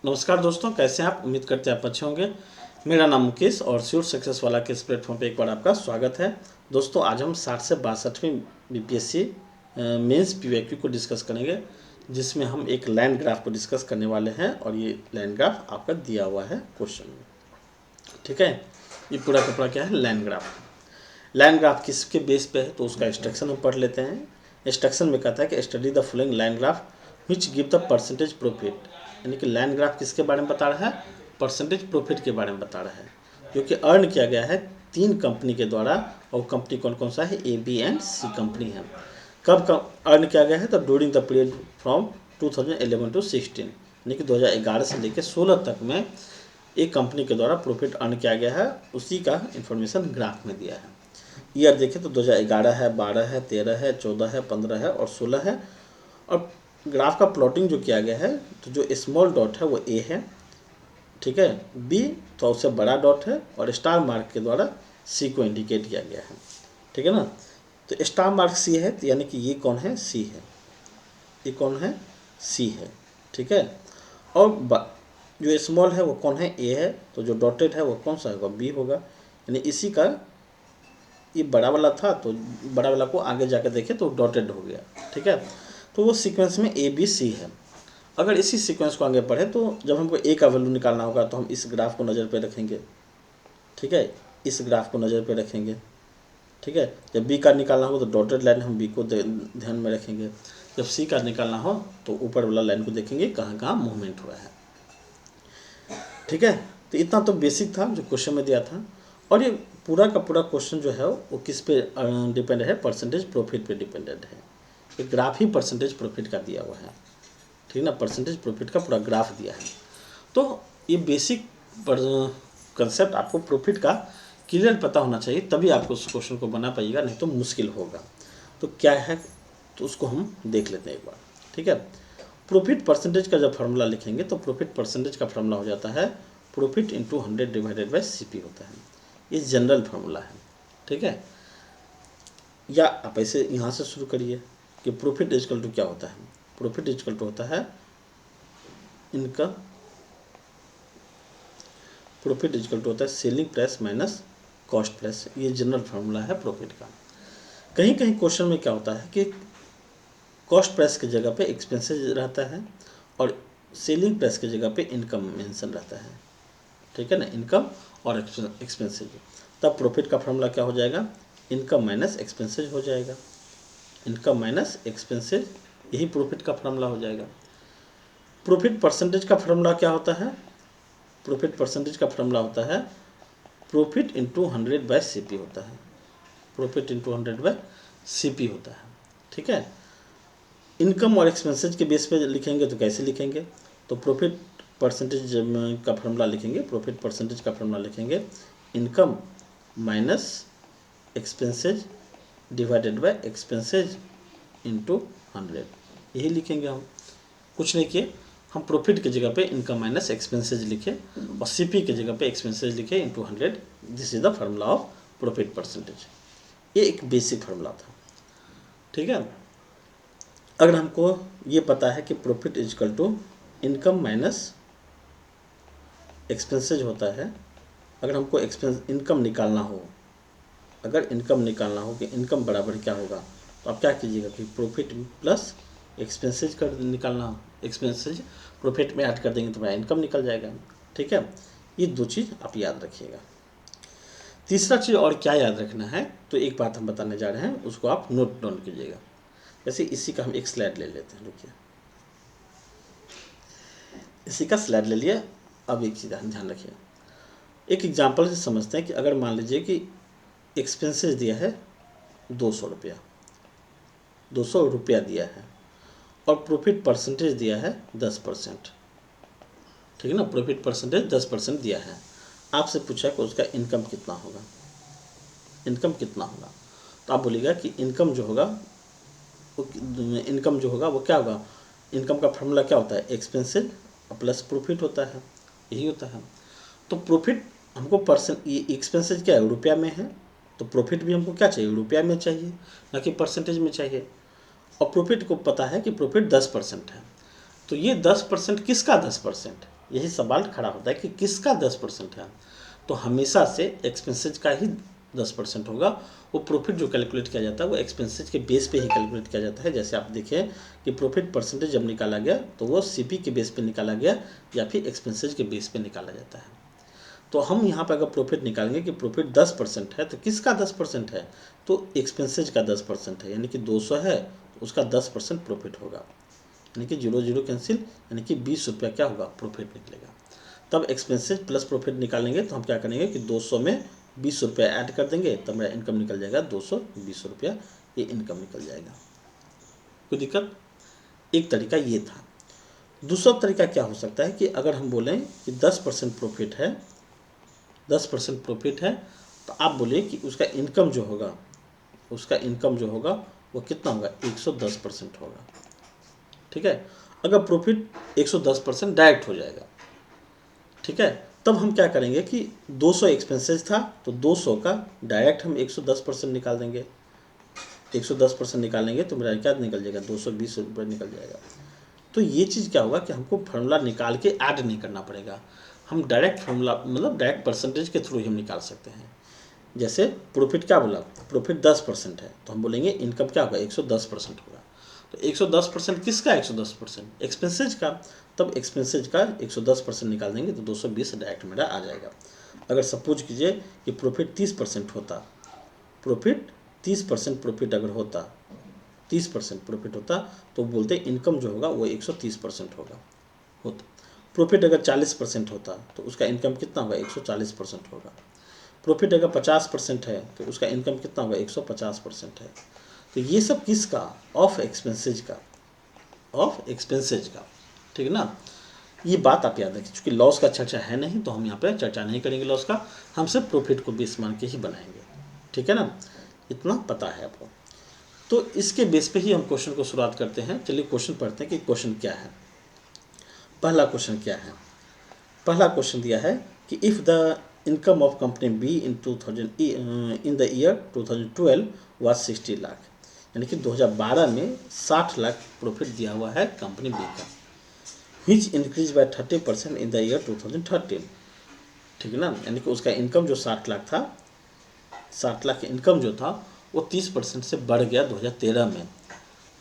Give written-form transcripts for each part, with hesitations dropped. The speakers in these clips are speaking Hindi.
नमस्कार दोस्तों, कैसे हैं आप। उम्मीद करते हैं आप अच्छे होंगे। मेरा नाम मुकेश और श्योर सक्सेस वाला के इस प्लेटफॉर्म पे एक बार आपका स्वागत है। दोस्तों, आज हम 60 से 62वीं बीपीएससी मेंस पीवाईक्यू को डिस्कस करेंगे, जिसमें हम एक लाइन ग्राफ को डिस्कस करने वाले हैं और ये लाइन ग्राफ आपका दिया हुआ है क्वेश्चन में। ठीक है, ये पूरा का पूरा क्या है, लाइन ग्राफ। लाइन ग्राफ किसके बेस पे है तो उसका इंस्ट्रक्शन हम पढ़ लेते हैं। इंस्ट्रक्शन में कहता है कि study the following line graph which give the percentage profit, यानी कि लाइन ग्राफ किसके बारे में बता रहा है, परसेंटेज प्रॉफिट के बारे में बता रहा है, जो कि अर्न किया गया है 3 कंपनी के द्वारा। और कंपनी कौन कौन सा है, A B and C company है। कब अर्न किया गया है तो during the period from 2011 to 16, यानी कि 2011 से लेकर 16 तक में एक कंपनी के द्वारा प्रॉफिट अर्न किया गया है, उसी का इंफॉर्मेशन ग्राफ में दिया है। ईयर देखें तो 2011 है, 12 है, 13 है, 14 है, 15 है और 16 है। और ग्राफ का प्लॉटिंग जो किया गया है तो जो स्मॉल डॉट है वो ए है, ठीक है, बी तो उससे बड़ा डॉट है और स्टार मार्क के द्वारा सी को इंडिकेट किया गया है। ठीक है ना, तो स्टार मार्क सी है तो यानी कि ये कौन है, सी है। ये कौन है, सी है। ठीक है, और जो स्मॉल है वो कौन है, ए है। तो जो डॉटेड है वो कौन सा होगा, बी होगा। यानी इसी का ये बड़ा वाला था तो बड़ा वाला को आगे जाकर देखे तो डॉटेड हो गया। ठीक है, तो वो सीक्वेंस में ए बी सी है। अगर इसी सीक्वेंस को आगे पढ़े तो जब हमको ए का वैल्यू निकालना होगा तो हम इस ग्राफ को नज़र पे रखेंगे। ठीक है, इस ग्राफ को नज़र पे रखेंगे। ठीक है, जब बी का निकालना हो तो डॉटेड लाइन हम बी को ध्यान में रखेंगे। जब सी का निकालना हो तो ऊपर वाला लाइन को देखेंगे कहाँ कहाँ मूवमेंट हुआ है। ठीक है, तो इतना तो बेसिक था जो क्वेश्चन में दिया था। और ये पूरा का पूरा क्वेश्चन जो है वो किस पे डिपेंड है, परसेंटेज प्रॉफिट पे डिपेंडेंट है। एक ग्राफ ही परसेंटेज प्रॉफिट का दिया हुआ है। ठीक है ना, परसेंटेज प्रॉफिट का पूरा ग्राफ दिया है। तो ये बेसिक कंसेप्ट आपको प्रॉफिट का क्लियर पता होना चाहिए, तभी आपको उस क्वेश्चन को बना पाइएगा, नहीं तो मुश्किल होगा। तो क्या है तो उसको हम देख लेते हैं एक बार। ठीक है, प्रॉफिट परसेंटेज का जब फार्मूला लिखेंगे तो प्रॉफिट परसेंटेज का फार्मूला हो जाता है profit into 100 divided by CP होता है। ये जनरल फार्मूला है। ठीक है, या आप ऐसे यहाँ से शुरू करिए कि प्रॉफिट इक्वल टू क्या होता है। प्रॉफिट इक्वल टू होता है इनकम, प्रॉफिट इक्वल टू होता है selling price minus cost price. ये जनरल फार्मूला है प्रॉफिट का। कहीं कहीं क्वेश्चन में क्या होता है कि कॉस्ट प्राइस की जगह पे एक्सपेंसेस रहता है और सेलिंग प्राइस की जगह पे इनकम मेंशन रहता है। ठीक है ना, इनकम और एक्सपेंसेज। तब प्रॉफिट का फार्मूला क्या हो जाएगा, इनकम माइनस एक्सपेंसेज हो जाएगा। इनकम माइनस एक्सपेंसेज, यही प्रॉफिट का फार्मूला हो जाएगा। प्रॉफिट परसेंटेज का फार्मूला क्या होता है, प्रॉफिट परसेंटेज का फार्मूला होता है प्रॉफिट इंटू 100 बाय CP होता है। प्रॉफिट इंटू 100 बाय CP होता है। ठीक है, इनकम और एक्सपेंसेज के बेस पे लिखेंगे तो कैसे लिखेंगे, तो प्रॉफिट परसेंटेज का फार्मूला लिखेंगे, प्रॉफिट परसेंटेज का फार्मूला लिखेंगे income minus expenses divided by expenses into 100, यही लिखेंगे हम। कुछ नहीं किए, हम प्रॉफिट की जगह पे इनकम माइनस एक्सपेंसेज लिखे और CP की जगह पे एक्सपेंसेज लिखे into 100। This is the formula of profit percentage. ये एक बेसिक फार्मूला था। ठीक है, अगर हमको ये पता है कि profit equal to income minus expenses होता है, अगर हमको इनकम निकालना हो, अगर इनकम निकालना हो कि इनकम बराबर क्या होगा, तो आप क्या कीजिएगा कि प्रॉफिट प्लस एक्सपेंसेज कर निकालना, एक्सपेंसेज प्रॉफिट में ऐड कर देंगे तो मेरा इनकम निकल जाएगा। ठीक है, ये 2 चीज़ आप याद रखिएगा। तीसरा चीज़ और क्या याद रखना है, तो एक बात हम बताने जा रहे हैं, उसको आप नोट डाउन कीजिएगा। जैसे इसी का हम एक स्लाइड ले लेते हैं, रुकिए, इसी का स्लाइड ले लिया। अब एक चीज़ ध्यान रखिए, एक एग्जाम्पल से समझते हैं कि अगर मान लीजिए कि एक्सपेंसेस दिया है 200 रुपया, 200 रुपया दिया है और प्रॉफिट परसेंटेज दिया है 10%। ठीक है ना, प्रॉफिट परसेंटेज 10% दिया है। आपसे पूछा कि उसका इनकम कितना होगा, इनकम कितना होगा, तो आप बोलिएगा कि इनकम जो होगा वो क्या होगा, इनकम का फार्मूला क्या होता है, एक्सपेंसेज प्लस प्रॉफिट होता है, यही होता है। तो प्रॉफिट हमको ये एक्सपेंसेज क्या है, रुपया में है, तो प्रॉफिट भी हमको क्या चाहिए, रुपया में चाहिए, ना कि परसेंटेज में चाहिए। और प्रॉफिट को पता है कि प्रॉफिट 10% है, तो ये 10% किसका 10%, यही सवाल खड़ा होता है कि किसका 10% है। तो हमेशा से एक्सपेंसेज का ही 10% होगा। वो प्रॉफिट जो कैलकुलेट किया जाता है वो एक्सपेंसेज के बेस पे ही कैलकुलेट किया जाता है। जैसे आप देखें कि प्रॉफिट परसेंटेज जब निकाला गया तो वो सीपी के बेस पे निकाला गया या फिर एक्सपेंसेज के बेस पे निकाला जाता है। तो हम यहाँ पर अगर प्रॉफिट निकालेंगे कि प्रॉफिट 10% है तो किसका 10% है, तो एक्सपेंसेज का 10% है, यानी कि 200 है तो उसका 10% प्रॉफिट होगा, यानी कि 0 0 कैंसिल, यानी कि 20 रुपया क्या होगा, प्रॉफिट निकलेगा। तब एक्सपेंसेज प्लस प्रॉफिट निकालेंगे तो हम क्या करेंगे कि 200 में 20 रुपया ऐड कर देंगे, तब मेरा इनकम निकल जाएगा 220 रुपया, ये इनकम निकल जाएगा। कोई दिक्कत? एक तरीका ये था। दूसरा तरीका क्या हो सकता है कि अगर हम बोलें कि 10% प्रॉफिट है, 10% प्रॉफिट है, तो आप बोलिए कि उसका इनकम जो होगा, उसका इनकम जो होगा वो कितना होगा, 110% होगा। ठीक है, अगर प्रॉफिट 110% डायरेक्ट हो जाएगा, ठीक है, तब हम क्या करेंगे कि 200 एक्सपेंसेस था तो 200 का डायरेक्ट हम 110% निकाल देंगे। 110% निकालेंगे तो मेरा क्या निकल जाएगा, 220 रुपये निकल जाएगा। तो ये चीज़ क्या होगा कि हमको फार्मूला निकाल के ऐड नहीं करना पड़ेगा, हम डायरेक्ट फार्मूला मतलब डायरेक्ट परसेंटेज के थ्रू ही हम निकाल सकते हैं। जैसे प्रॉफिट क्या बोला, प्रॉफिट 10% है तो हम बोलेंगे इनकम क्या होगा, 110% होगा। तो 110% किसका, 110% एक्सपेंसेज का, तब एक्सपेंसेज का 110% निकाल देंगे तो 220 डायरेक्ट मेरा आ जाएगा। अगर सपोज कीजिए कि प्रॉफिट 30% होता, प्रॉफिट 30% प्रॉफिट अगर होता, 30% प्रॉफिट होता तो बोलते इनकम जो होगा वो 130% होता। प्रॉफिट अगर 40% होता तो उसका इनकम कितना होगा, 140% होगा। प्रॉफिट अगर 50% है तो उसका इनकम कितना होगा, 150% है। तो ये सब किसका, ऑफ एक्सपेंसेज का, ऑफ एक्सपेंसेज का, ठीक है ना। ये बात आप याद रखिए, चूँकि लॉस का चर्चा है नहीं तो हम यहाँ पे चर्चा नहीं करेंगे लॉस का, हम सिर्फ प्रॉफिट को बेस मान के ही बनाएंगे, ठीक है ना, इतना पता है आपको। तो इसके बेस पे ही हम क्वेश्चन को शुरुआत करते हैं। चलिए क्वेश्चन पढ़ते हैं कि क्वेश्चन क्या है। पहला क्वेश्चन क्या है, पहला क्वेश्चन दिया है कि if the income of company be in 2000 in the year 2012 was 60 lakh, यानी कि 2012 में 60 लाख प्रॉफिट दिया हुआ है कंपनी बी का, which increase by 30% in the year 2013, ठीक है ना, यानी कि उसका इनकम जो 60 लाख था, 60 लाख इनकम जो था वो 30% से बढ़ गया 2013 में।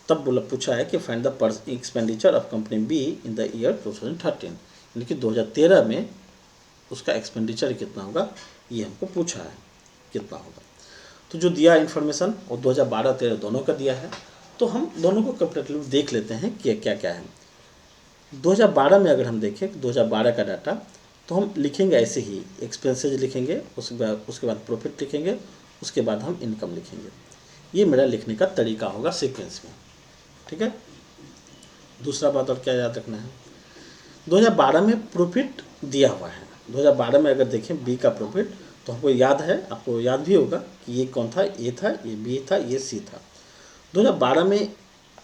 तब बोला पूछा है कि find the expenditure of company be in the year 2013, यानी कि 2013 में उसका एक्सपेंडिचर कितना होगा, ये हमको पूछा है कितना होगा। तो जो दिया इन्फॉर्मेशन वो 2012-13 दोनों का दिया है, तो हम दोनों को कंपेरेटिवली देख लेते हैं कि क्या क्या है। 2012 में अगर हम देखें 2012 का डाटा, तो हम लिखेंगे ऐसे ही, एक्सपेंसेज लिखेंगे, उसके बाद प्रॉफिट लिखेंगे, उसके बाद हम इनकम लिखेंगे। ये मेरा लिखने का तरीका होगा सीक्वेंस में, ठीक है। दूसरा बात और क्या याद रखना है, 2012 में प्रॉफिट दिया हुआ है। 2012 में अगर देखें बी का प्रॉफिट, तो हमको याद है, आपको याद भी होगा कि ये कौन था, ए था, ये बी था, ये सी था। 2012 में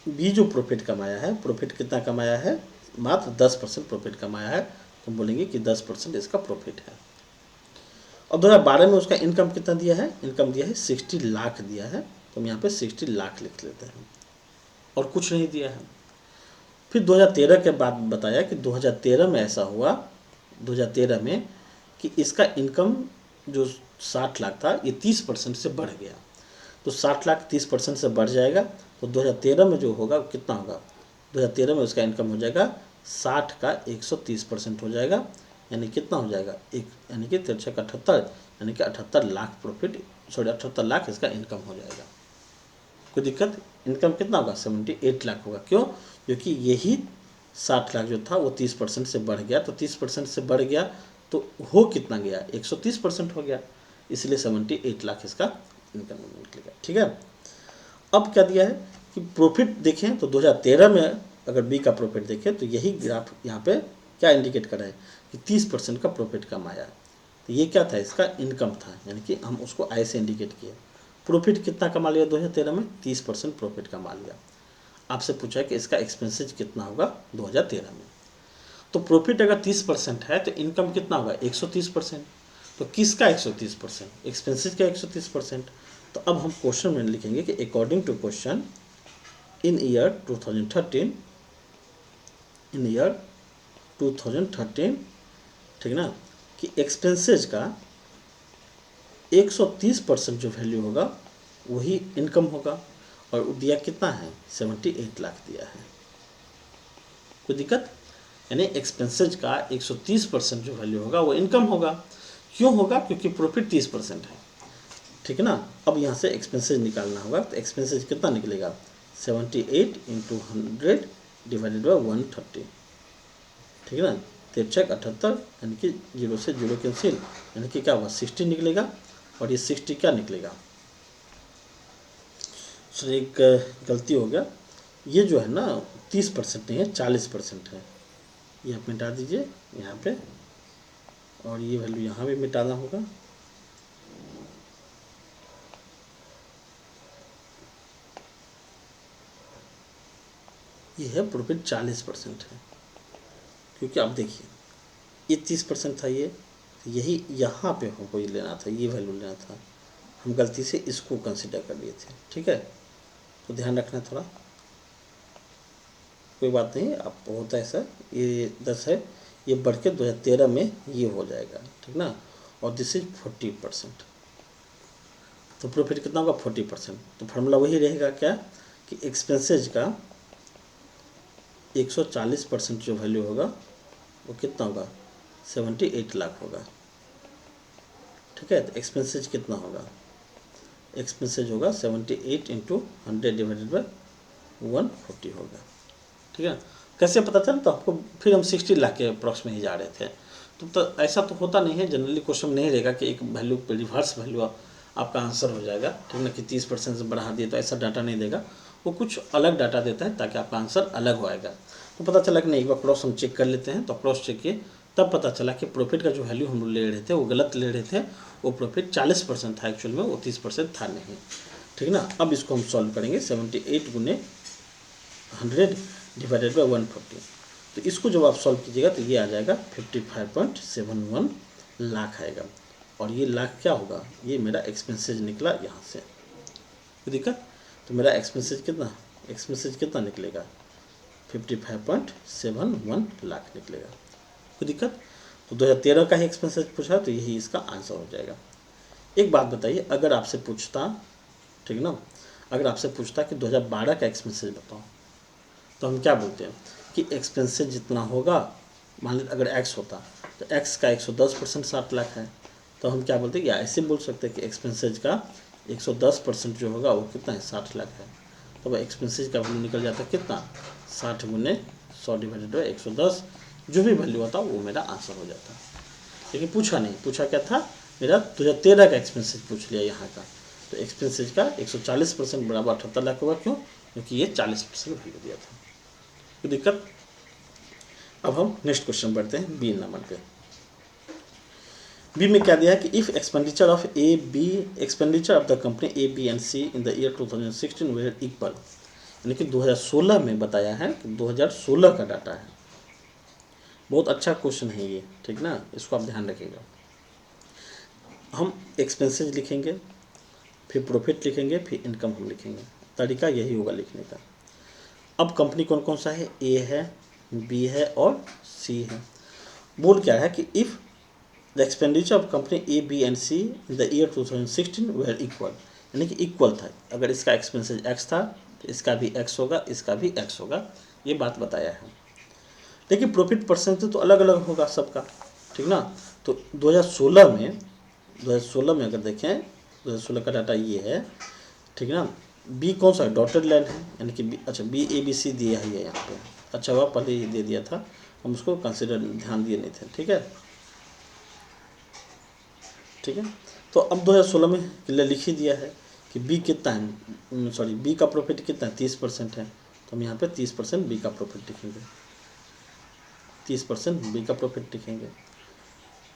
बी जो प्रॉफिट कमाया है, प्रॉफिट कितना कमाया है, मात्र 10% प्रॉफिट कमाया है, तो बोलेंगे कि 10% इसका प्रॉफिट है। और 2012 में उसका इनकम कितना दिया है, इनकम दिया है 60 लाख दिया है, तो हम यहाँ पे 60 लाख लिख लेते हैं, और कुछ नहीं दिया है। फिर 2013 के बाद बताया कि 2013 में ऐसा हुआ, 2013 में कि इसका इनकम जो 60 लाख था ये 30% से बढ़ गया, तो 60 लाख 30% से बढ़ जाएगा, तो 2013 में जो होगा कितना होगा, 2013 में उसका इनकम हो जाएगा 60 का 130% हो जाएगा, यानी कितना हो जाएगा, एक, यानी कि 63 का 78, यानी कि 78 लाख प्रॉफिट, सॉरी 78 लाख इसका इनकम हो जाएगा। कोई दिक्कत, इनकम कितना होगा, 78 लाख होगा। क्यों, क्योंकि यही 60 लाख जो था वो 30% से बढ़ गया, तो 30% से बढ़ गया तो हो कितना गया, 130% हो गया, इसलिए 78 लाख इसका इनकम निकलेगा, ठीक है। अब क्या दिया है कि प्रॉफिट देखें तो 2013 में अगर बी का प्रॉफिट देखें तो यही ग्राफ यहाँ पे क्या इंडिकेट कर रहा है कि 30% का प्रॉफिट कमाया, तो ये क्या था, इसका इनकम था, यानी कि हम उसको आई से इंडिकेट किए। प्रॉफिट कितना कमा लिया 2013 में, 30% प्रॉफिट कमा लिया। आपसे पूछा है कि इसका एक्सपेंसेज कितना होगा 2013 में, तो प्रॉफिट अगर 30% है तो इनकम कितना होगा 130%, तो किसका 130%, एक्सपेंसेज का 130%। तो अब हम क्वेश्चन में लिखेंगे कि according to question in year 2013, in year 2013, ठीक ना, कि एक्सपेंसेज का 130% जो वैल्यू होगा वही इनकम होगा, और वो दिया कितना है, 78 लाख दिया है। कोई दिक्कत? यानी एक्सपेंसेज का 130% जो वैल्यू होगा वो इनकम होगा। क्यों होगा? क्योंकि प्रॉफिट 30% है, ठीक है ना। अब यहाँ से एक्सपेंसेज निकालना होगा, तो एक्सपेंसेज कितना निकलेगा, 78 इंटू 100 डिवाइडेड बाई 130, ठीक है ना, 63 78, यानी कि 0 से 0 कैंसिल, यानी कि क्या होगा, 60 निकलेगा। और ये 60 क्या निकलेगा, सर एक गलती हो गया, ये जो है ना 30% नहीं है, 40% है। ये आप मिटा दीजिए यहाँ पे, और ये वैल्यू यहाँ भी मिटाना होगा। ये है प्रॉफिट 40% है, क्योंकि आप देखिए ये 30% था, ये यही यहाँ पे हमको ये लेना था, ये वैल्यू लेना था, हम गलती से इसको कंसिडर कर लिए थे, ठीक है। तो ध्यान रखना थोड़ा, कोई बात नहीं, आप होता है ऐसा, ये 10 है, ये बढ़ के 2013 में ये हो जाएगा, ठीक ना। और दिस इज 40%, तो प्रॉफिट कितना होगा, 40%। तो फार्मूला वही रहेगा क्या, कि एक्सपेंसेज का 140% जो वैल्यू होगा वो कितना होगा, 78 लाख होगा, ठीक है। तो एक्सपेंसेज कितना होगा, एक्सपेंसेज होगा 78 इंटू 100 डिवाइडेड बाई 140 होगा, ठीक है। कैसे पता चला, तो आपको फिर हम 60 लाख के अप्रॉक्स में ही जा रहे थे। तो ऐसा तो होता नहीं है, जनरली क्वेश्चन नहीं रहेगा कि एक वैल्यू पे रिवर्स वैल्यू आपका आंसर हो जाएगा, ठीक ना, कि 30% से बढ़ा दिए, तो ऐसा डाटा नहीं देगा, वो कुछ अलग डाटा देता है ताकि आपका आंसर अलग हो आएगा। तो पता चला कि नहीं, एक बार क्रॉस हम चेक कर लेते हैं। तो क्रॉस चेक किए, तब पता चला कि प्रॉफिट का जो वैल्यू हम ले रहे थे वो गलत ले रहे थे, वो प्रॉफिट 40% था एक्चुअल में, वो 30% था नहीं, ठीक ना। अब इसको हम सॉल्व करेंगे, 78 गुने 100 डिवाइडेड बाई 140। तो इसको जब आप सॉल्व कीजिएगा तो ये आ जाएगा 55.71 लाख आएगा। और ये लाख क्या होगा, ये मेरा एक्सपेंसेज निकला यहाँ से, कोई दिक्कत? तो मेरा एक्सपेंसेज कितना निकलेगा, 55.71 लाख निकलेगा, कोई दिक्कत? तो 2013 का ही एक्सपेंसेज पूछा, तो यही इसका आंसर हो जाएगा। एक बात बताइए, अगर आपसे पूछता, ठीक ना, अगर आपसे पूछता कि 2012 का एक्सपेंसेज बताओ, तो हम क्या बोलते हैं कि एक्सपेंसेज जितना होगा, मान लीजिए अगर एक्स होता तो एक्स का 110% 60 लाख है, तो हम क्या बोलते हैं, या ऐसे बोल सकते हैं कि एक्सपेंसेज का 110% जो होगा वो कितना है, 60 लाख है। तो वह एक्सपेंसेज का वैल्यू निकल जाता है कितना, 60 गुने 100 डिवाइडेड बाई 110, जो भी वैल्यू होता वो मेरा आंसर हो जाता। लेकिन पूछा नहीं, पूछा क्या था, मेरा 2013 का एक्सपेंसेज पूछ लिया यहाँ का। तो एक्सपेंसेज का 140% बराबर 78 लाख होगा, क्यों, क्योंकि ये 40% वैल्यू दिया था, कोई दिक्कत? अब हम नेक्स्ट क्वेश्चन पढ़ते हैं, बी नंबर पे। बी में क्या दिया है कि if expenditure of expenditure of the company A B and C in the year 2016 were equal, यानी कि 2016 में बताया है, कि 2016 का डाटा है। बहुत अच्छा क्वेश्चन है ये, ठीक ना, इसको आप ध्यान रखिएगा। हम एक्सपेंसेज लिखेंगे, फिर प्रॉफिट लिखेंगे, फिर इनकम हम लिखेंगे, तरीका यही होगा लिखने का। अब कंपनी कौन कौन सा है, ए है, बी है और सी है। बोल क्या है कि if the expenditure of company A B and C in the year 2016 were equal, यानी कि इक्वल था। अगर इसका एक्सपेंसेज एक्स था तो इसका भी एक्स होगा, इसका भी एक्स होगा, ये बात बताया है। लेकिन प्रॉफिट परसेंटेज तो अलग अलग होगा सबका, ठीक ना। तो 2016 में अगर देखें, 2016 का डाटा ये है, ठीक ना। बी कौन सा है, डॉटेड लाइन है, यानी कि बी, अच्छा बी ए बी सी दिया ही है यहाँ पे, अच्छा हुआ पहले ही दे दिया था, हम उसको कंसिडर ध्यान दिए नहीं थे, ठीक है, ठीक है। तो अब 2016 में क्लियर लिख ही दिया है कि बी कितना है, सॉरी बी का प्रॉफिट कितना है, 30% है, तो हम यहाँ पे 30% बी का प्रॉफिट लिखेंगे, 30% बी का प्रॉफिट लिखेंगे।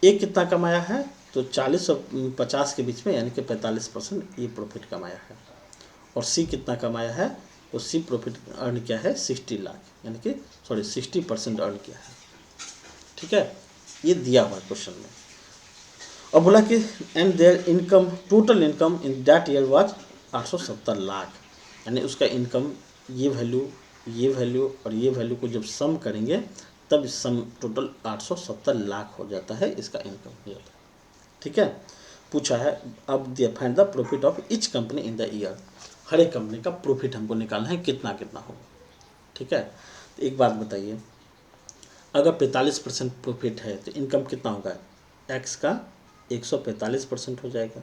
ए कितना कमाया है, तो 40 और 50 के बीच में, यानी कि 45% ये प्रॉफिट कमाया है। और सी कितना कमाया है, तो सी प्रॉफिट अर्न किया है 60 लाख, यानी कि 60% अर्न किया है, ठीक है। ये दिया हुआ क्वेश्चन में। और बोला कि and there income, total income in that year was 870 lakh, यानी उसका इनकम, ये वैल्यू और ये वैल्यू को जब सम करेंगे तब सम टोटल 870 लाख हो जाता है, इसका इनकम हो जाता है। ठीक है, पूछा है अब दिया find the profit of each company in the year. हर एक कंपनी का प्रॉफिट हमको निकालना है, कितना कितना होगा। ठीक है, तो एक बात बताइए, अगर 45% प्रॉफिट है तो इनकम कितना होगा, एक्स का 145% हो जाएगा।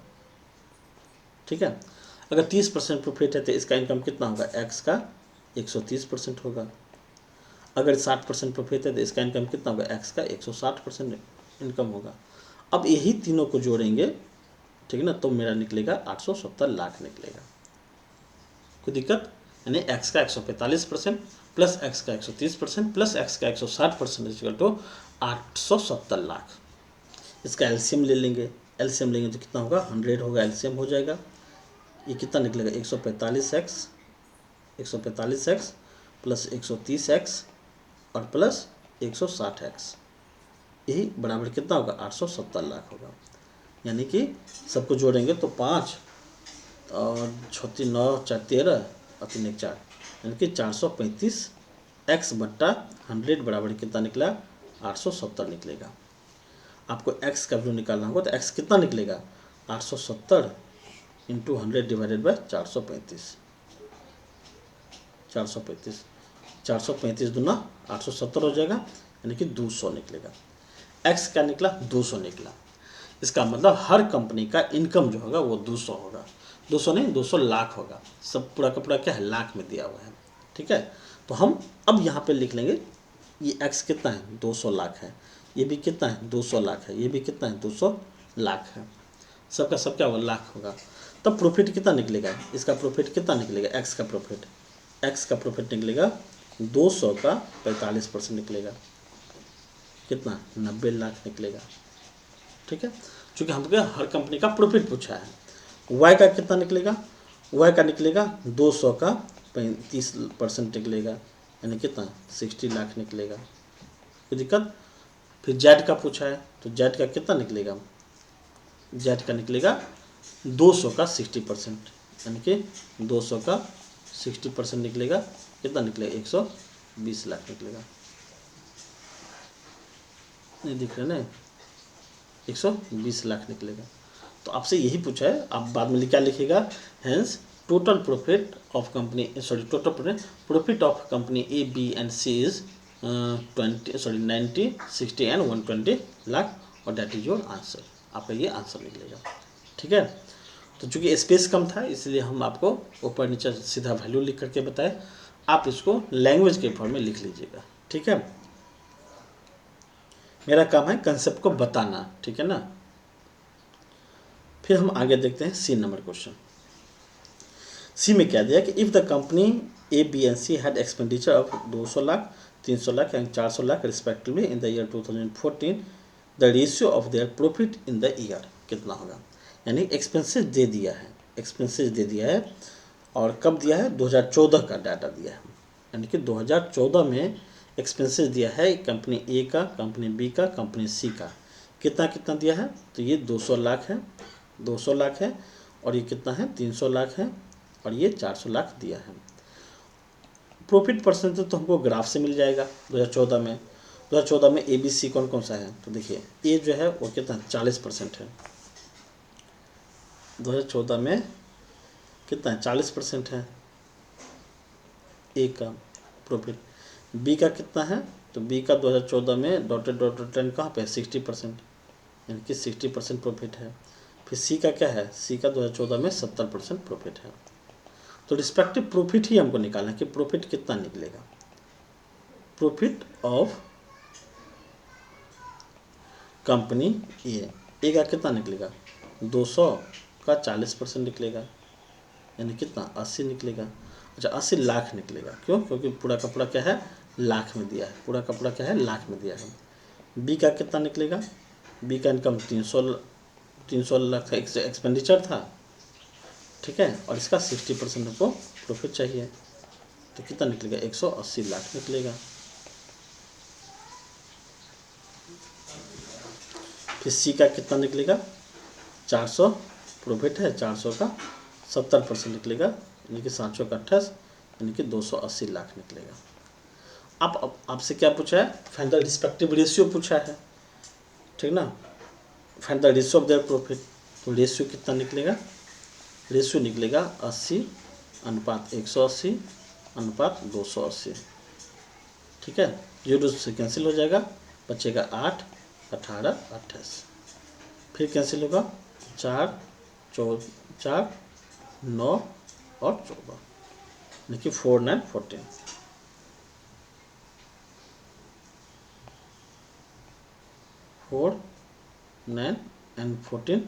ठीक है, अगर 30% प्रॉफिट है तो इसका इनकम कितना होगा, एक्स का 130% होगा। अगर 60% प्रॉफिट है तो इसका इनकम कितना होगा, एक्स का 160% इनकम होगा। अब यही तीनों को जोड़ेंगे, ठीक है ना, तो मेरा निकलेगा 870 लाख निकलेगा। कोई दिक्कत, यानी एक्स का 145% प्लस एक्स का 130% प्लस एक्स का 160% इक्वल टू 870 लाख। इसका एलसीएम ले लेंगे, एलसीएम लेंगे तो कितना होगा, 100 होगा, एलसीएम हो जाएगा। ये कितना निकलेगा, 145x प्लस 130x और प्लस 160x, यही बराबर कितना होगा, 870 लाख होगा। यानी कि सबको जोड़ेंगे तो 5 और 6 9 4 13 और 3 1 4, यानी कि 435x बट्टा 100 बराबर कितना निकला, 870 निकलेगा। आपको x का वैल्यू निकालना होगा तो x कितना निकलेगा, 870 इंटू 100 डिवाइडेड बाई 435, 435 दूना 870 हो जाएगा, यानी कि 200 निकलेगा। x क्या निकला, 200 निकला। इसका मतलब हर कंपनी का इनकम जो होगा वो 200 होगा, 200 नहीं 200 लाख होगा। सब पूरा का पूरा क्या है, लाख में दिया हुआ है। ठीक है, तो हम अब यहाँ पे लिख लेंगे, ये x कितना है, 200 लाख है, ये भी कितना है, 200 लाख है, ये भी कितना है, 200 लाख है। सबका सब क्या होगा, लाख होगा। तब प्रॉफिट कितना निकलेगा, इसका प्रॉफिट कितना निकलेगा, एक्स का प्रॉफिट निकलेगा 200 का 45% निकलेगा, कितना, 90 लाख निकलेगा। ठीक है, चूँकि हमको हर कंपनी का प्रॉफिट पूछा है। वाई का कितना निकलेगा, वाई का निकलेगा 200 का 35% निकलेगा, यानी कितना, 60 लाख निकलेगा। कोई दिक्कत। फिर जेड का पूछा है तो जेड का कितना निकलेगा, जेड का निकलेगा 200 का 60%, यानी कि 200 का 60% निकलेगा, कितना निकलेगा, 120 लाख निकलेगा। नहीं दिख रहा ना, 120 लाख निकलेगा। तो आपसे यही पूछा है, आप बाद में क्या लिखिएगा, hence total profit of company, total profit of company A B and C is 90 60 and 120 lakh, और दैट इज योर आंसर। आपका ये आंसर निकलेगा। ठीक है, तो चूंकि स्पेस कम था इसलिए हम आपको ऊपर नीचे सीधा वैल्यू लिख करके बताए, आप इसको लैंग्वेज के फॉर्म में लिख लीजिएगा। ठीक है, मेरा काम है कंसेप्ट को बताना। ठीक है ना, फिर हम आगे देखते हैं सी नंबर क्वेश्चन। सी में क्या दिया कि if the company A B and C had expenditure of 200 lakh 300 lakh and 400 lakh respectively in the year 2014, the ratio of their profit in the year कितना होगा। यानी एक्सपेंसेस दे दिया है, और कब दिया है, 2014 का डाटा दिया है। यानी कि 2014 में एक्सपेंसेस दिया है कंपनी ए का, कंपनी बी का, कंपनी सी का, कितना कितना दिया है, तो ये 200 लाख है, 200 लाख है, और ये कितना है, 300 लाख है, और ये 400 लाख दिया है। प्रॉफिट परसेंटेज तो हमको ग्राफ से मिल जाएगा। 2014 में ए बी सी कौन कौन सा है, तो देखिए ए जो है वो कितना 40% है, 2014 में कितना है, 40% है ए का प्रॉफिट। बी का कितना है, तो बी का 2014 में डॉटेड लाइन कहाँ पे है, 60%, यानी कि 60% प्रॉफिट है। फिर सी का क्या है, सी का 2014 में 70% प्रॉफिट है। तो रिस्पेक्टिव प्रॉफिट ही हमको निकालना है कि प्रॉफिट कितना निकलेगा। प्रॉफिट ऑफ कंपनी ए का कितना निकलेगा, 200 का 40% निकलेगा, यानी कितना, 80 निकलेगा। अच्छा 80 लाख निकलेगा, क्यों, क्योंकि पूरा का पूरा क्या है, लाख में दिया है, पूरा का पूरा क्या है, लाख में दिया है। बी का कितना निकलेगा, बी का इनकम 300 लाख का एक्सपेंडिचर था। ठीक है, और इसका 60% हमको प्रॉफिट चाहिए, तो कितना निकलेगा, 180 लाख निकलेगा। फिर सी का कितना निकलेगा, 400 प्रॉफिट है, 400 का 70% निकलेगा, यानी कि 700 का 28, यानी कि 280 लाख निकलेगा। आपसे क्या पूछा है, फाइंड द रिस्पेक्टिव रेशियो पूछा है, ठीक ना, find the ratio of their profit. तो रेशियो कितना निकलेगा, रेशियो निकलेगा 80:180 अनुपात 280, ठीक है। 0 से कैंसिल हो जाएगा, बचेगा 8, 18, 28, फिर कैंसिल होगा 4, 9 और 14, देखिए 4, 9, 14, 4, 9 एंड 14,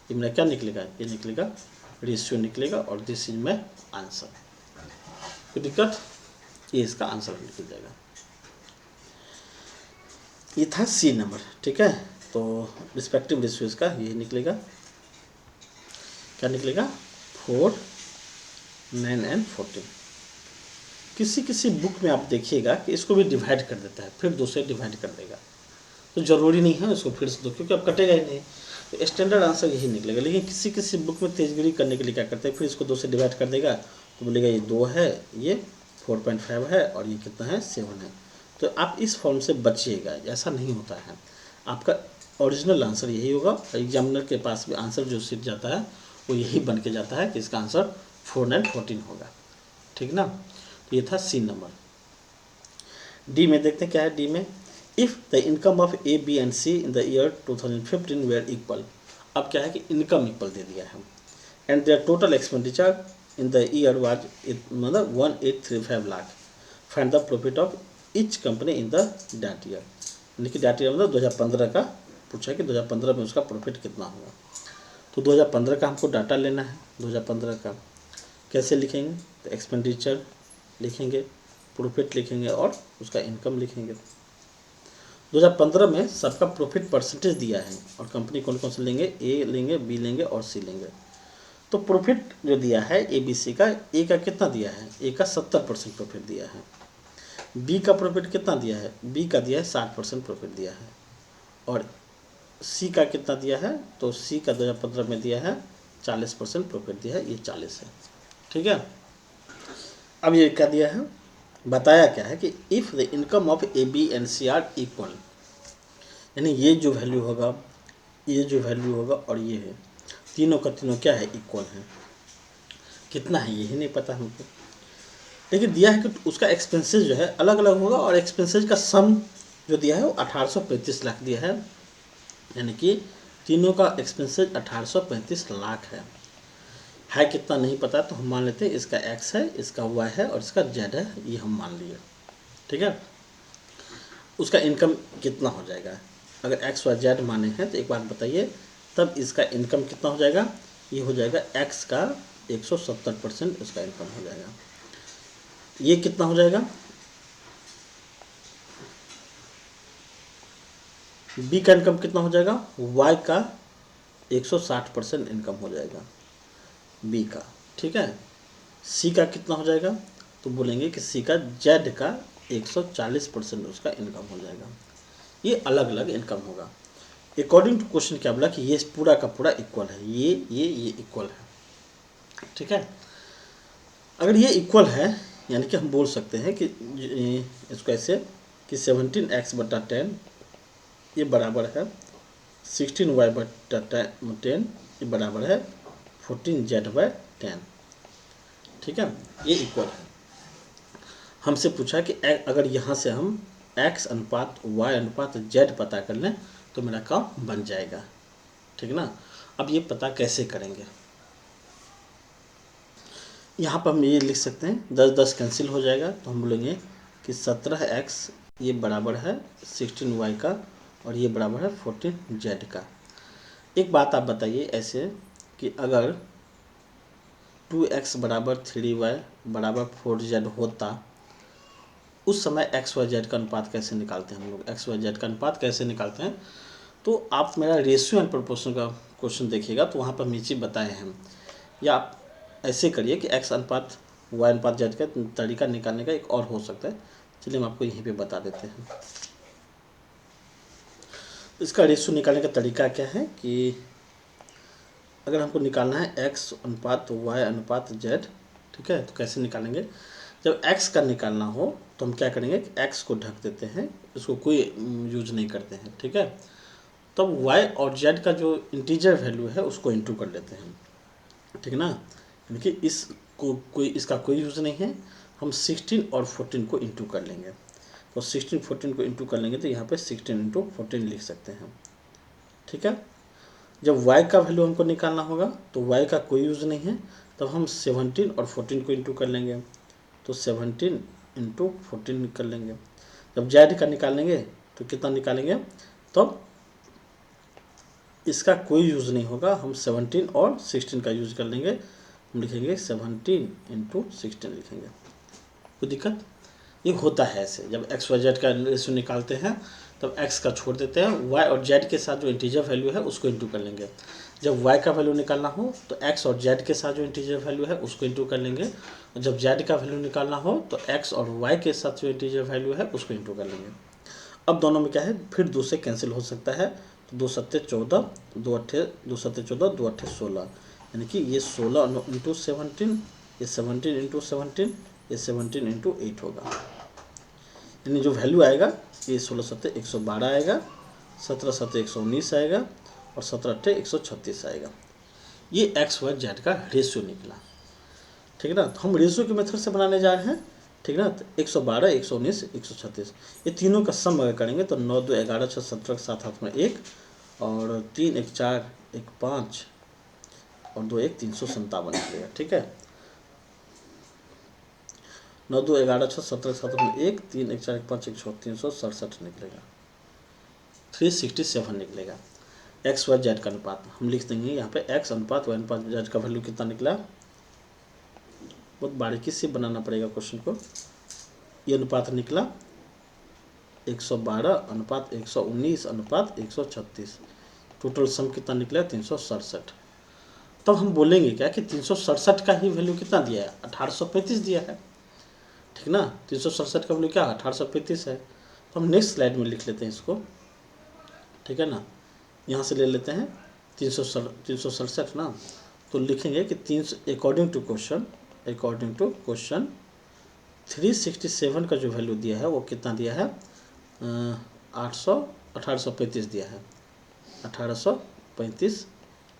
ये मेरा क्या निकलेगा, ये निकलेगा रेशियो निकलेगा, और दिस इज माई आंसर। कोई दिक्कत, ये इसका आंसर निकल जाएगा। ये था सी नंबर, ठीक है। तो रिस्पेक्टिव रेशियो इसका ये निकलेगा, क्या निकलेगा, 4, 9 एंड 14। किसी किसी बुक में आप देखिएगा कि इसको भी डिवाइड कर देता है, फिर 2 से डिवाइड कर देगा, तो ज़रूरी नहीं है इसको फिर से दो, क्योंकि अब कटेगा ही नहीं, तो स्टैंडर्ड आंसर यही निकलेगा। लेकिन किसी किसी बुक में तेजगिरी करने के लिए क्या करते हैं, फिर इसको 2 से डिवाइड कर देगा, तो बोलेगा ये 2 है, ये 4.5 है, और ये कितना है, 7 है। तो आप इस फॉर्म से बचिएगा, ऐसा नहीं होता है। आपका ओरिजिनल आंसर यही होगा, एग्जामिनर के पास भी आंसर जो सीट जाता है वो यही बन के जाता है कि इसका आंसर 4, 9, 14 होगा, ठीक ना। तो ये था सी नंबर। डी में देखते हैं क्या है, डी में if the income of A, B and C in the year 2015 were equal. अब क्या है कि इनकम इक्वल दे दिया है, and their total expenditure in the year was मतलब 1835 lakh, find the profit of each company in the that year. यानी कि डैट ईयर मतलब 2015 का पूछा है कि 2015 में उसका प्रॉफिट कितना होगा। तो 2015 का हमको डाटा लेना है, 2015 का कैसे लिखेंगे, तो एक्सपेंडिचर लिखेंगे, प्रॉफिट लिखेंगे और उसका इनकम लिखेंगे। 2015 में सबका प्रॉफिट परसेंटेज दिया है, और कंपनी कौन कौन से लेंगे, ए लेंगे, बी लेंगे और सी लेंगे। तो प्रॉफिट जो दिया है ए बी सी का, ए का कितना दिया है, ए का 70% प्रॉफिट दिया है। बी का प्रॉफिट कितना दिया है, बी का दिया है 60% प्रॉफिट दिया है। और सी का कितना दिया है, तो सी का 2015 में दिया है 40% प्रॉफिट दिया है, ये 40 है, ठीक है। अब ये क्या दिया है, बताया क्या है कि if the income of A B and C are equal, यानी ये जो वैल्यू होगा, ये जो वैल्यू होगा और ये है, तीनों का तीनों क्या है, इक्वल है। कितना है यही नहीं पता हमको, लेकिन दिया है कि उसका एक्सपेंसेस जो है अलग अलग होगा, और एक्सपेंसेस का सम जो दिया है वो 1835 लाख दिया है, यानी कि तीनों का एक्सपेंसेस 1835 लाख है कितना नहीं पता, तो हम मान लेते हैं इसका एक्स है, इसका वाई है और इसका जेड है, ये हम मान लिए, ठीक है। उसका इनकम कितना हो जाएगा, अगर एक्स वाई जेड माने हैं तो एक बात बताइए, तब इसका इनकम कितना हो जाएगा, ये हो जाएगा एक्स का 170% इसका इनकम हो जाएगा। ये कितना हो जाएगा, बी का इनकम कितना हो जाएगा, वाई का 160% इनकम हो जाएगा बी का, ठीक है। सी का कितना हो जाएगा, तो बोलेंगे कि सी का जेड का 140% उसका इनकम हो जाएगा। ये अलग अलग इनकम होगा। अकॉर्डिंग टू क्वेश्चन क्या बोला कि ये पूरा का पूरा इक्वल है, ये इक्वल है, ठीक है। अगर ये इक्वल है, यानी कि हम बोल सकते हैं कि इसको ऐसे कि 17x/10 ये बराबर है 16y/10, ये बराबर है 14z/10, ठीक है। ये इक्वल है। हमसे पूछा कि अगर यहाँ से हम x अनुपात y अनुपात z पता कर लें तो मेरा काम बन जाएगा, ठीक ना। अब ये पता कैसे करेंगे, यहाँ पर हम ये लिख सकते हैं 10 कैंसिल हो जाएगा, तो हम बोलेंगे कि 17x ये बराबर है 16y का, और ये बराबर है 14z का। एक बात आप बताइए ऐसे कि अगर 2x बराबर 3y बराबर 4z होता, उस समय एक्स वाई जेड का अनुपात कैसे निकालते हैं हम लोग, एक्स वाई जेड का अनुपात कैसे निकालते हैं। तो आप मेरा रेशियो एंड प्रोपोर्शन का क्वेश्चन देखिएगा, तो वहाँ पर नीचे बताए हैं, या आप ऐसे करिए कि एक्स अनुपात वाई अनुपात जेड का तरीका निकालने का एक और हो सकता है। चलिए हम आपको यहीं पे बता देते हैं। इसका रेशियो निकालने का तरीका क्या है कि अगर हमको निकालना है एक्स अनुपात वाई अनुपात जेड, ठीक है, तो कैसे निकालेंगे, जब एक्स का निकालना हो तो हम क्या करेंगे कि एक्स को ढक देते हैं, इसको कोई यूज नहीं करते हैं, ठीक है। तब वाई और जेड का जो इंटीजर वैल्यू है उसको इंटू कर लेते हैं, ठीक है ना। यानी कि इसको इसका कोई यूज़ नहीं है, हम 16 और 14 को इंटू कर लेंगे। तो 16 14 को इंटू कर लेंगे तो यहाँ पे 16 इंटू 14 लिख सकते हैं, ठीक है। जब y का वैल्यू हमको निकालना होगा तो y का कोई यूज़ नहीं है, तब हम 17 और 14 को इंटू कर लेंगे, तो 17 इंटू 14 कर लेंगे। जब z का निकालेंगे तो कितना निकालेंगे, तब इसका कोई यूज़ नहीं होगा, हम 17 और 16 का यूज़ कर लेंगे। हम लिखेंगे 17 इंटू 16 लिखेंगे, कोई दिक्कत। ये होता है ऐसे, जब एक्स वाई जेड का रेशियो निकालते हैं तब एक्स का छोड़ देते हैं, वाई और जेड के साथ जो इंटीजर वैल्यू है उसको इंटू कर लेंगे। जब वाई का वैल्यू निकालना हो तो एक्स और जेड के साथ जो इंटीजर वैल्यू है उसको इंटू कर लेंगे, और जब जेड का वैल्यू निकालना हो तो एक्स और वाई के साथ जो इंटीजर वैल्यू है उसको इंटू कर लेंगे। अब दोनों में क्या है, फिर 2 से कैंसिल हो सकता है, तो 2 सत्ते 14, 2 सत्ते 14, 2 अट्ठे 16, यानी कि ये 16 इंटू 17, ये 17 इंटू 17, ये 17 इंटू 8 होगा। यानी जो वैल्यू आएगा ये 16 सत्ते 112 आएगा, 17 सत्ते 119 आएगा, और 17 अट्ठे 136 आएगा। ये एक्स वाई जेड का रेशियो निकला, ठीक है ना। तो हम रेशियो के मेथड से बनाने जा रहे हैं, ठीक है ना। तो 112, 119, 136, ये तीनों का सम अगर करेंगे तो 9 2 11 6 17 7 हाथ में 1, और 3 1 4 1 5, और 2 1 357 निकलेगा, ठीक है। 9 2 11 6 17 7 में 1, 3 1 4 1 5 1 6 367 निकलेगा, 367 निकलेगा। एक्स वाई जेड का अनुपात हम लिख देंगे यहाँ पे, एक्स अनुपात वाई अनुपात जेड का वैल्यू कितना निकला। बहुत बारीकी से बनाना पड़ेगा क्वेश्चन को। ये अनुपात निकला 112 अनुपात 119 अनुपात 136, टोटल सम कितना निकला 367। तब हम बोलेंगे क्या कि 367 का ही वैल्यू कितना दिया है, 1835 दिया है, ठीक ना। 367 का वैल्यू क्या 1835 है। तो हम नेक्स्ट स्लाइड में लिख लेते हैं इसको, ठीक है ना। यहाँ से ले लेते हैं 367 ना, तो लिखेंगे कि 300 अकॉर्डिंग टू क्वेश्चन 367 का जो वैल्यू दिया है वो कितना दिया है, 1835 दिया है, 1835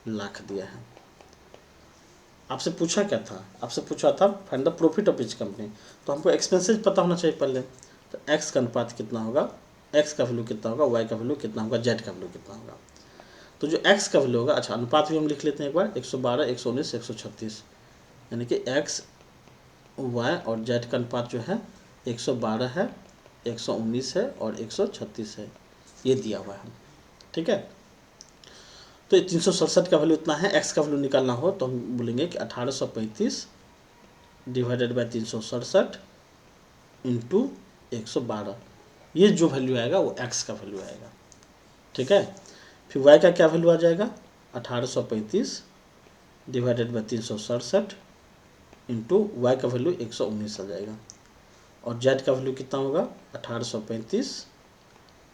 लाख दिया है। आपसे पूछा क्या था, आपसे पूछा था find the profit of each company, तो हमको एक्सपेंसेस पता होना चाहिए पहले। तो एक्स का अनुपात कितना होगा, एक्स का वैल्यू कितना होगा, वाई का वैल्यू कितना होगा, जेड का वैल्यू कितना होगा। तो जो एक्स का वैल्यू होगा, अच्छा अनुपात भी हम लिख लेते हैं एक बार, 112 119 136, यानी कि एक्स वाई और जेड का अनुपात जो है 112 है, 119 है और 136 है, ये दिया हुआ है, ठीक है। तो 367 का वैल्यू इतना है, एक्स का वैल्यू निकालना हो तो हम बोलेंगे कि 1835 डिवाइडेड बाई 367 इंटू 112, ये जो वैल्यू आएगा वो एक्स का वैल्यू आएगा, ठीक है। फिर वाई का क्या वैल्यू आ जाएगा, 1835 डिवाइडेड बाई 367 इंटू वाई का वैल्यू 119 आ जाएगा, और जेड का वैल्यू कितना होगा 1835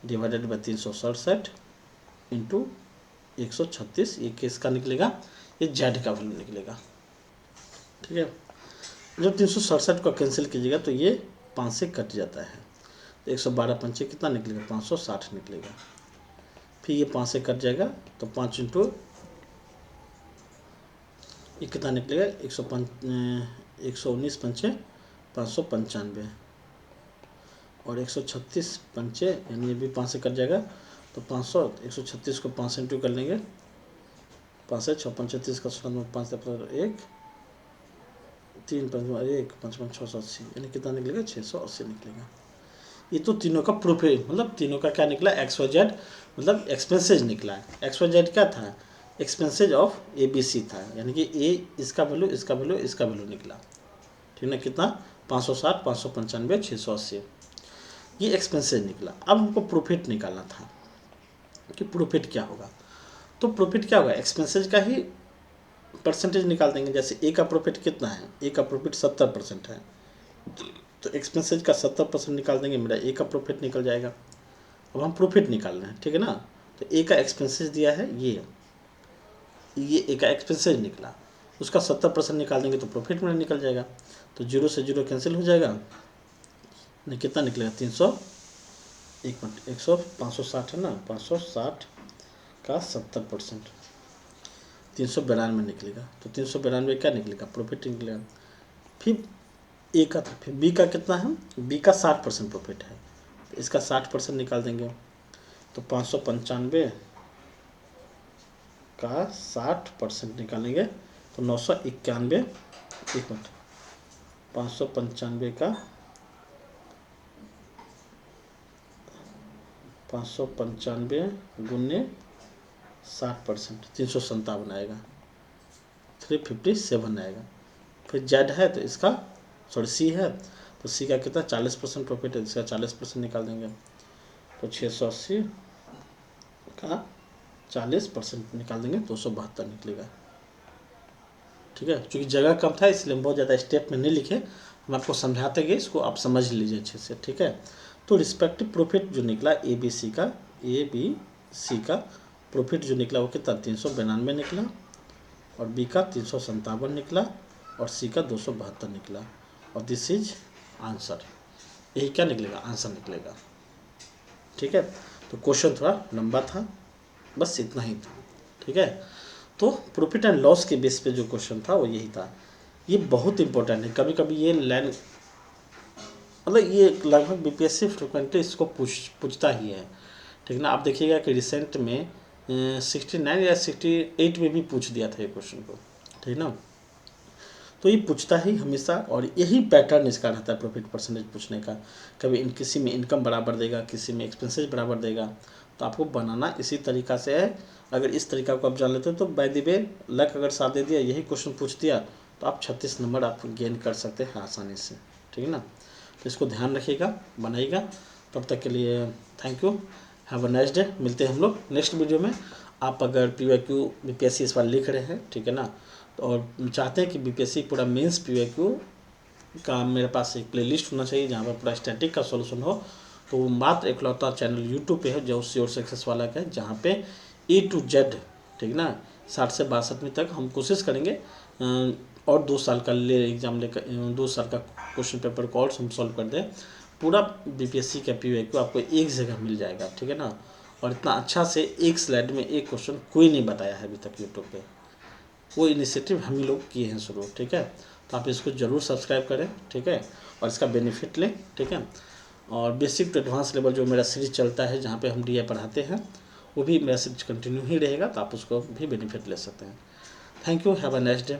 डिवाइडेड बाई 367 इंटू 136, ये किसका निकलेगा, ये जेड का वैल्यू निकलेगा, ठीक है। जब 367 को कैंसिल कीजिएगा तो ये 5 से कट जाता है, तो 112 पंचे कितना निकलेगा 560 निकलेगा। फिर ये 5 से कट जाएगा तो 5 इंटू ये कितना निकलेगा 119 पंचे 595, और 136 पंचे यानी ये भी 5 से कट जाएगा तो 500, 136 को 5 से इंटू कर लेंगे, 5 से 6 35 का 5 से 1 3 5 1 5 5 680, यानी कितना निकलेगा 680 निकलेगा। ये तो तीनों का प्रूफ है, मतलब तीनों का क्या निकला, एक्स वाई जेड मतलब एक्सपेंसेज निकला है। एक्स वाई जेड क्या था, expenses of A B C था, यानी कि ए इसका वैल्यू इसका वैल्यू इसका वैल्यू निकला, ठीक ना। कितना 560 595 680, ये एक्सपेंसेज निकला। अब हमको प्रॉफिट निकालना था कि प्रॉफिट क्या होगा, तो प्रॉफिट क्या होगा, एक्सपेंसेज का ही परसेंटेज निकाल देंगे। जैसे ए का प्रॉफिट कितना है, ए का प्रॉफिट 70% है, तो एक्सपेंसेज का 70% निकाल देंगे, मेरा ए का प्रॉफिट निकल जाएगा। अब हम प्रॉफिट निकाल रहे हैं, ठीक है ना। तो ए का एक्सपेंसेज दिया है ये ए का एक्सपेंसेज निकला, उसका 70% निकाल देंगे तो प्रॉफिट में निकल जाएगा। तो 0 से 0 कैंसिल हो जाएगा, नहीं कितना निकलेगा 300, एक मिनट 100 560 है ना, 560 का 70% 392 निकलेगा। तो 392 क्या निकलेगा, प्रॉफिट निकलेगा। फिर ए का था, फिर बी का कितना है, बी का 60% प्रॉफिट है, तो इसका 60% निकाल देंगे। तो 595 का 60% निकालेंगे तो 991, एक मिनट 595 का 595 गुने 60% 357 आएगा, 357 आएगा। फिर जेड है तो इसका सॉरी सी है, तो सी का कितना 40% प्रॉफिट है, इसका 40% निकाल देंगे। तो 680 का 40% निकाल देंगे, 272 निकलेगा। ठीक है, क्योंकि जगह कम था इसलिए हम बहुत ज़्यादा स्टेप में नहीं लिखे, हम आपको समझाते गए, इसको आप समझ लीजिए अच्छे से। ठीक है, तो रिस्पेक्टिव प्रॉफिट जो निकला ए बी सी का प्रॉफिट जो निकला वो कितना 392 निकला, और बी का 357 निकला, और सी का 272 निकला, और दिस इज आंसर। यही क्या निकलेगा, आंसर निकलेगा। ठीक है, तो क्वेश्चन थोड़ा लंबा था, बस इतना ही था। ठीक है, तो प्रॉफिट एंड लॉस के बेस पे जो क्वेश्चन था वो यही था। ये बहुत इंपॉर्टेंट है, कभी कभी ये लाइन मतलब ये लगभग बीपीएससी फ्रिक्वेंटली इसको पूछता ही है। ठीक है ना, आप देखिएगा कि रिसेंट में 69 या 68 में भी पूछ दिया था ये क्वेश्चन को। ठीक है ना, तो ये पूछता ही हमेशा, और यही पैटर्न इसका रहता है प्रॉफिट परसेंटेज पूछने का। कभी किसी में इनकम बराबर देगा, किसी में एक्सपेंसेस बराबर देगा, तो आपको बनाना इसी तरीका से है। अगर इस तरीका को आप जान लेते हो तो बाय द वे लक अगर साथ दे दिया, यही क्वेश्चन पूछ दिया, तो आप 36 नंबर आप गेन कर सकते हैं आसानी से। ठीक है ना, तो इसको ध्यान रखिएगा, बनाइएगा। तब तक के लिए thank you, have a nice day. मिलते हैं हम लोग नेक्स्ट वीडियो में। आप अगर PYQ BPSC इस बार लिख रहे हैं, ठीक है ना, तो और चाहते हैं कि BPSC पूरा मेंस PYQ का मेरे पास एक प्लेलिस्ट होना चाहिए जहाँ पर पूरा स्टैटिक का सॉल्यूशन हो, तो वो मात्र इकलौता चैनल यूट्यूब पे है जो श्योर सक्सेस वाला का है, जहाँ पे A to Z, ठीक ना, 60 से 62वीं तक हम कोशिश करेंगे और 2 साल का एग्ज़ाम लेकर 2 साल का क्वेश्चन पेपर को और हम सॉल्व कर दें। पूरा BPSC का PYQ आपको एक जगह मिल जाएगा। ठीक है ना, और इतना अच्छा से एक स्लाइड में एक क्वेश्चन कोई नहीं बताया है अभी तक यूट्यूब पे। वो इनिशिएटिव हम ही लोग किए हैं शुरू। ठीक है, तो आप इसको ज़रूर सब्सक्राइब करें। ठीक है, और इसका बेनिफिट लें। ठीक है, और बेसिक टू एडवांस लेवल जो मेरा सीरीज चलता है जहाँ पे हम DI पढ़ाते हैं, वो भी मेरा सीरीज कंटिन्यू ही रहेगा, तो आप उसको भी बेनिफिट ले सकते हैं। Thank you, have a nice day.